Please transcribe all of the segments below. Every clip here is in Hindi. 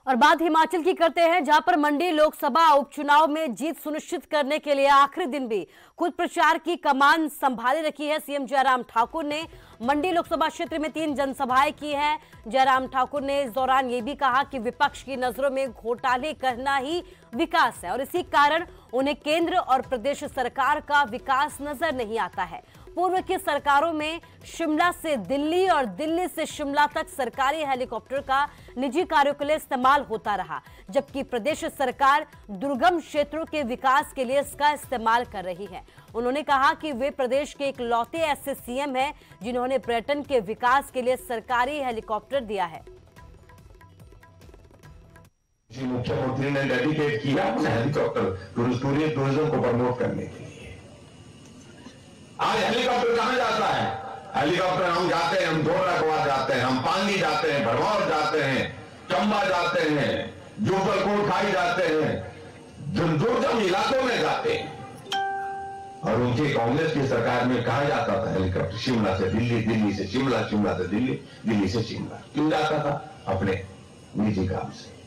और बात हिमाचल की करते हैं, जहां पर मंडी लोकसभा उपचुनाव में जीत सुनिश्चित करने के लिए आखिरी दिन भी खुद प्रचार की कमान संभाले रखी है। सीएम जयराम ठाकुर ने मंडी लोकसभा क्षेत्र में 3 जनसभाएं की हैं। जयराम ठाकुर ने इस दौरान ये भी कहा कि विपक्ष की नजरों में घोटाले करना ही विकास है और इसी कारण उन्हें केंद्र और प्रदेश सरकार का विकास नजर नहीं आता है। पूर्व की सरकारों में शिमला से दिल्ली और दिल्ली से शिमला तक सरकारी हेलीकॉप्टर का निजी कार्यों के लिए इस्तेमाल होता रहा, जबकि प्रदेश सरकार दुर्गम क्षेत्रों के विकास के लिए इसका इस्तेमाल कर रही है। उन्होंने कहा कि वे प्रदेश के इकलौते ऐसे सीएम हैं जिन्होंने पर्यटन के विकास के लिए सरकारी हेलीकॉप्टर दिया है। मुख्यमंत्री ने डेडिकेट किया अपने हेलीकॉप्टर टूरिज्म को प्रमोट करने के लिए। आज हेलीकॉप्टर कहां जाता है? हेलीकॉप्टर हम जाते हैं, हम धोलाकुआ जाते हैं, हम पांगी जाते हैं, भरमौर जाते हैं, चंबा जाते हैं, जोबलपुर खाई जाते हैं, दुर्गम इलाकों में जाते हैं। और उनके कांग्रेस की सरकार में कहा जाता था हेलीकॉप्टर शिमला से दिल्ली, दिल्ली से शिमला, शिमला से दिल्ली, दिल्ली से शिमला। क्यों जाता था? अपने निजी काम से।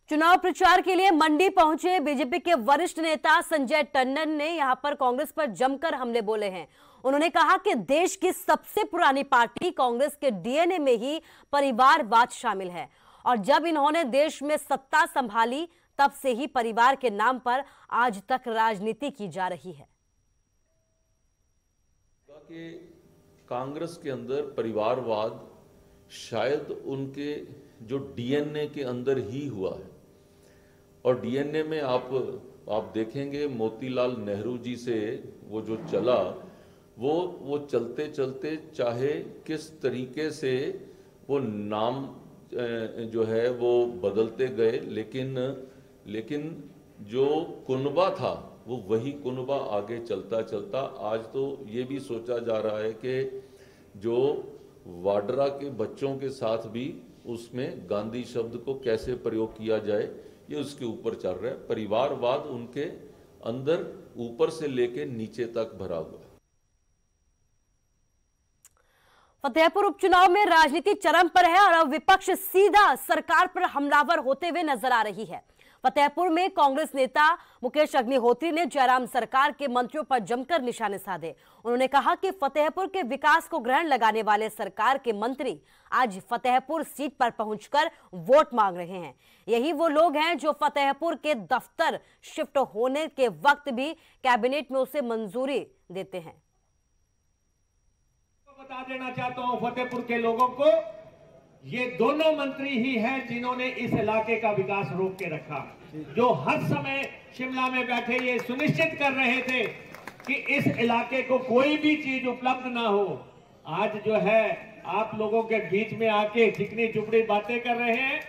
चुनाव प्रचार के लिए मंडी पहुंचे बीजेपी के वरिष्ठ नेता संजय टंडन ने यहां पर कांग्रेस पर जमकर हमले बोले हैं। उन्होंने कहा कि देश की सबसे पुरानी पार्टी कांग्रेस के डीएनए में ही परिवारवाद शामिल है और जब इन्होंने देश में सत्ता संभाली तब से ही परिवार के नाम पर आज तक राजनीति की जा रही है। कांग्रेस के अंदर परिवारवाद शायद उनके जो डीएनए के अंदर ही हुआ है और डीएनए में आप देखेंगे मोतीलाल नेहरू जी से वो जो चला वो चलते चलते चाहे किस तरीके से वो नाम जो है वो बदलते गए, लेकिन जो कुनबा था वो वही कुनबा आगे चलता चलता आज तो ये भी सोचा जा रहा है कि जो वाड्रा के बच्चों के साथ भी उसमें गांधी शब्द को कैसे प्रयोग किया जाए ये उसके ऊपर चल रहा है। परिवारवाद उनके अंदर ऊपर से लेके नीचे तक भरा हुआ है। फतेहपुर उपचुनाव में राजनीति चरम पर है और अब विपक्ष सीधा सरकार पर हमलावर होते हुए नजर आ रही है। फतेहपुर में कांग्रेस नेता मुकेश अग्निहोत्री ने जयराम सरकार के मंत्रियों पर जमकर निशाने साधे। उन्होंने कहा कि फतेहपुर के विकास को ग्रहण लगाने वाले सरकार के मंत्री आज फतेहपुर सीट पर पहुंचकर वोट मांग रहे हैं। यही वो लोग हैं जो फतेहपुर के दफ्तर शिफ्ट होने के वक्त भी कैबिनेट में उसे मंजूरी देते हैं। बता देना चाहता हूं फतेहपुर के लोगों को, ये दोनों मंत्री ही हैं जिन्होंने इस इलाके का विकास रोक के रखा, जो हर समय शिमला में बैठे ये सुनिश्चित कर रहे थे कि इस इलाके को कोई भी चीज उपलब्ध ना हो। आज जो है आप लोगों के बीच में आके चिकनी चुपड़ी बातें कर रहे हैं।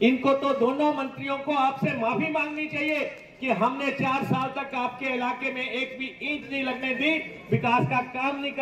इनको तो दोनों मंत्रियों को आपसे माफी मांगनी चाहिए कि हमने 4 साल तक आपके इलाके में एक भी ईंट नहीं लगने दी, विकास का काम नहीं कर